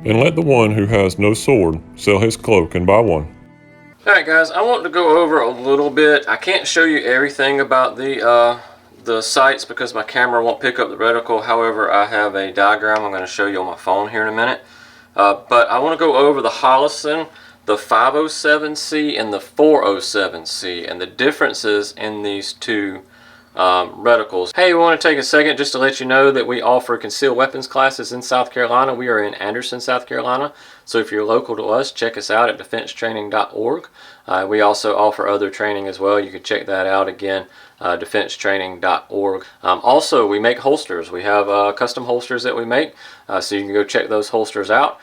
and let the one who has no sword sell his cloak and buy one. Alright guys, I want to go over a little bit. I can't show you everything about the sights because my camera won't pick up the reticle. However, I have a diagram I'm going to show you on my phone here in a minute. But I want to go over the Holosun, the 507C and the 407C, and the differences in these two reticles. Hey, we want to take a second just to let you know that we offer concealed weapons classes in South Carolina. We are in Anderson, South Carolina. So if you're local to us, check us out at defensetraining.org. We also offer other training as well. You can check that out again, defensetraining.org. Also, we make holsters. We have custom holsters that we make, so you can go check those holsters out.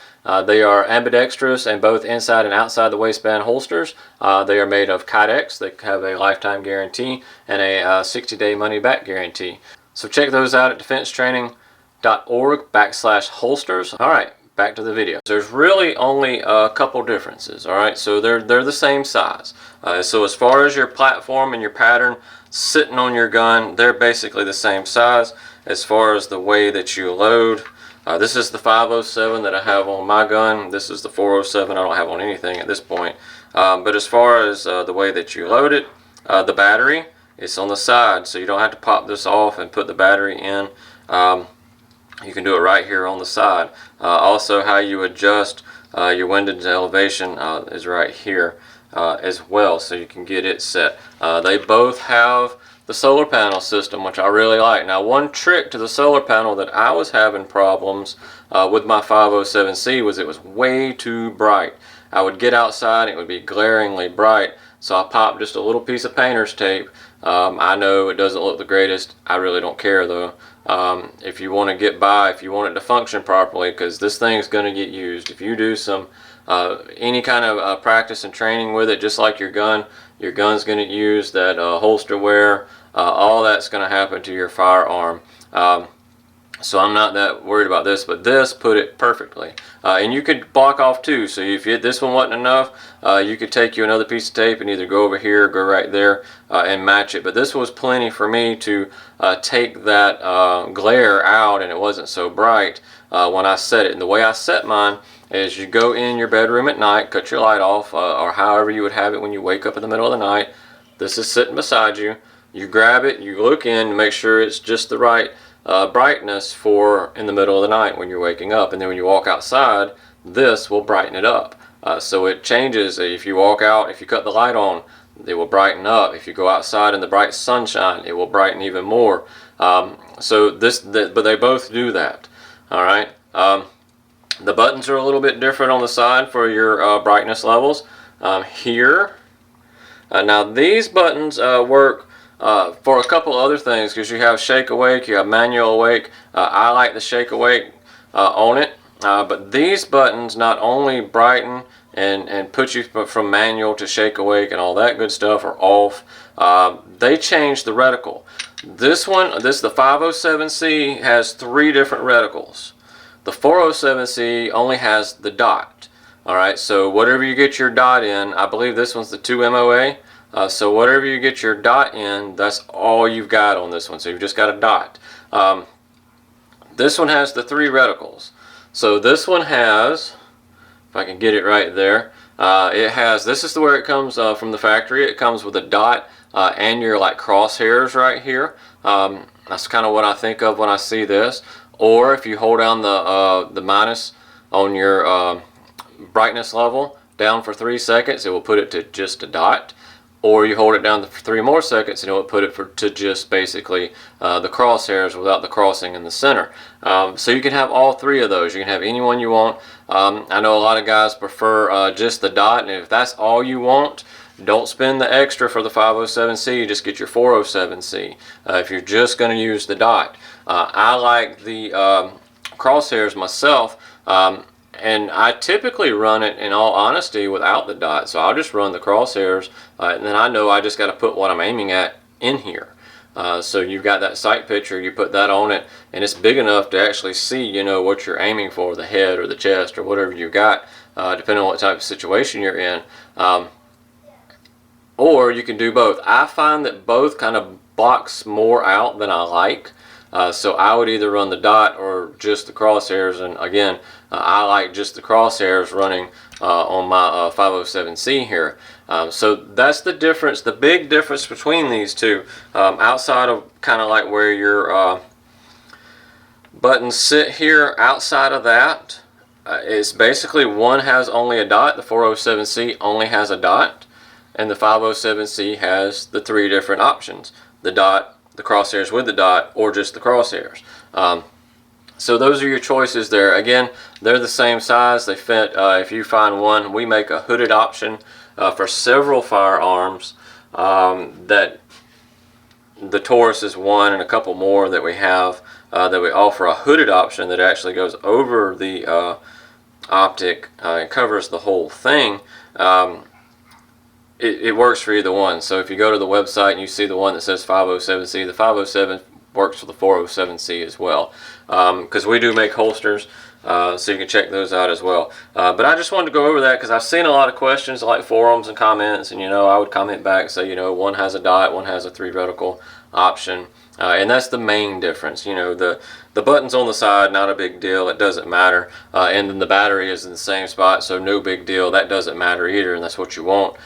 They are ambidextrous and both inside and outside the waistband holsters. They are made of Kydex. They have a lifetime guarantee and a 60-day money-back guarantee. So check those out at defensetraining.org/holsters. All right, back to the video. There's really only a couple differences. All right, so they're the same size. So as far as your platform and your pattern sitting on your gun, they're basically the same size. As far as the way that you load, this is the 507 that I have on my gun. This is the 407 I don't have on anything at this point. But as far as the way that you load it, the battery, it's on the side, so you don't have to pop this off and put the battery in. You can do it right here on the side. Also, how you adjust your windage elevation is right here as well, so you can get it set. They both have the solar panel system, which I really like. Now, one trick to the solar panel that I was having problems with my 507C was it was way too bright. I would get outside, it would be glaringly bright, so I popped just a little piece of painter's tape. I know it doesn't look the greatest. I really don't care though. If you want to get by, if you want it to function properly, because this thing's going to get used. If you do some any kind of practice and training with it, just like your gun's going to use that holster wear. All that's going to happen to your firearm. So I'm not that worried about this, but this put it perfectly. And you could block off too, so if this one wasn't enough, you could take you another piece of tape and either go over here or go right there and match it. But this was plenty for me to take that glare out, and it wasn't so bright when I set it. And the way I set mine is you go in your bedroom at night, cut your light off, or however you would have it when you wake up in the middle of the night. This is sitting beside you. You grab it, you look in to make sure it's just the right brightness for in the middle of the night when you're waking up, and then when you walk outside, this will brighten it up. So it changes. If you walk out, if you cut the light on, it will brighten up. If you go outside in the bright sunshine, it will brighten even more. But they both do that. All right. The buttons are a little bit different on the side for your brightness levels. Here, now these buttons work for a couple other things, because you have shake awake, you have manual awake. I like the shake awake on it, but these buttons not only brighten and put you from manual to shake awake and all that good stuff, or off. They change the reticle. The 507C has 3 different reticles. The 407C only has the dot. Alright, so whatever you get your dot in, I believe this one's the 2 MOA. So whatever you get your dot in, that's all you've got on this one. So you've just got a dot. This one has the 3 reticles. So this one has, if I can get it right there, it has, this is where it comes from the factory. It comes with a dot and your like crosshairs right here. That's kind of what I think of when I see this. Or if you hold down the minus on your brightness level down for 3 seconds, it will put it to just a dot. Or you hold it down for 3 more seconds and it will put it to just basically the crosshairs without the crossing in the center. So you can have all 3 of those. You can have any one you want. I know a lot of guys prefer just the dot, and if that's all you want, don't spend the extra for the 507C. Just get your 407C if you're just going to use the dot. I like the crosshairs myself. And I typically run it, in all honesty, without the dot. So I'll just run the crosshairs, and then I know I just got to put what I'm aiming at in here. So you've got that sight picture, you put that on it, and it's big enough to actually see, you know, what you're aiming for, the head or the chest or whatever you got, depending on what type of situation you're in. Or you can do both. I find that both kind of blocks more out than I like. So I would either run the dot or just the crosshairs, and again, I like just the crosshairs running on my 507C here. So that's the difference, the big difference between these two, outside of kind of like where your buttons sit here. Outside of that, it's basically one has only a dot. The 407C only has a dot, and the 507C has the three different options: the dot, the crosshairs with the dot, or just the crosshairs. So those are your choices there. Again, they're the same size. They fit. If you find one, we make a hooded option for several firearms. That the Taurus is one, and a couple more that we have that we offer a hooded option that actually goes over the optic and covers the whole thing. It works for either one. So if you go to the website and you see the one that says 507C, the 507 works for the 407C as well, because we do make holsters, so you can check those out as well. But I just wanted to go over that because I've seen a lot of questions like forums and comments, and I would comment back and say, one has a dot, one has a 3 reticle option, and that's the main difference. The buttons on the side, not a big deal, it doesn't matter, and then the battery is in the same spot, so no big deal, that doesn't matter either, and that's what you want.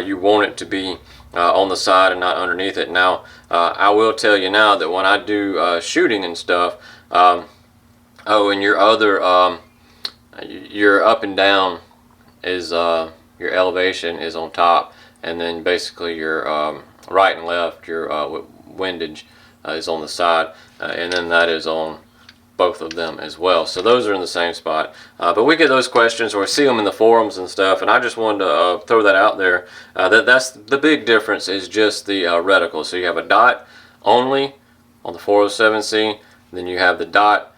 You want it to be on the side and not underneath it. Now, I will tell you now that when I do shooting and stuff, and your other, your up and down is, your elevation is on top, and then basically your right and left, your windage is on the side, and then that is on both of them as well. So those are in the same spot. But we get those questions, or see them in the forums and stuff, and I just wanted to throw that out there. That's the big difference, is just the reticle. So you have a dot only on the 407C, then you have the dot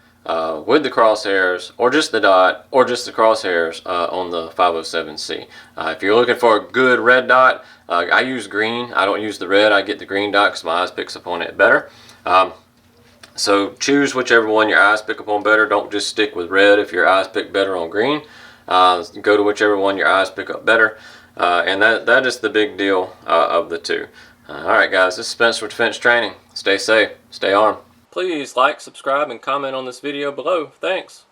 with the crosshairs, or just the dot, or just the crosshairs on the 507C. If you're looking for a good red dot, I use green. I don't use the red. I get the green dot because my eyes picks up on it better. So choose whichever one your eyes pick up on better. Don't just stick with red if your eyes pick better on green. Go to whichever one your eyes pick up better. And that is the big deal of the two. Alright guys, this is Spencer with Defense Training. Stay safe, stay armed. Please like, subscribe, and comment on this video below. Thanks.